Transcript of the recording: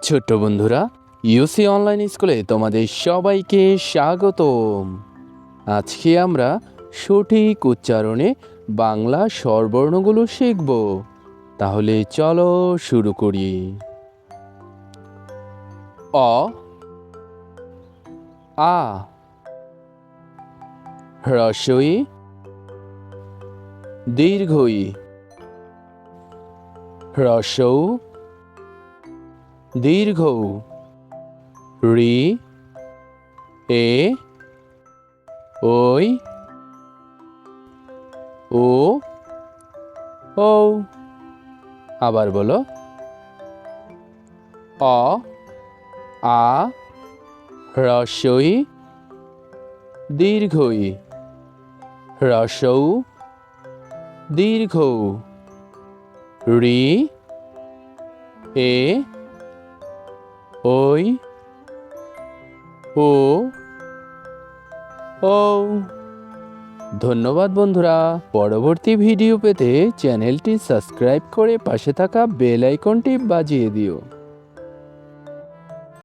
ছোট্ট বন্ধুরা, ইউসি অনলাইন স্কুলে তোমাদের সবাইকে স্বাগতম। আজকে আমরা সঠিক উচ্চারণে বাংলা স্বরবর্ণগুলো শিখব। তাহলে চলো শুরু করি। অ, আ, হ্রস্ব ই, দীর্ঘ ই, হ্রস্ব উ, দীর্ঘ উ, রি, এ, ওই, ও, ও। আবার বলো, অ, আ, হ্রস্ব ই, দীর্ঘ ই, হ্রস্ব উ, দীর্ঘ উ, রি, এ, ওই, ও, ও। ধন্যবাদ বন্ধুরা। পরবর্তী ভিডিও পেতে চ্যানেলটি সাবস্ক্রাইব করে পাশে থাকা বেল আইকনটি বাজিয়ে দিও।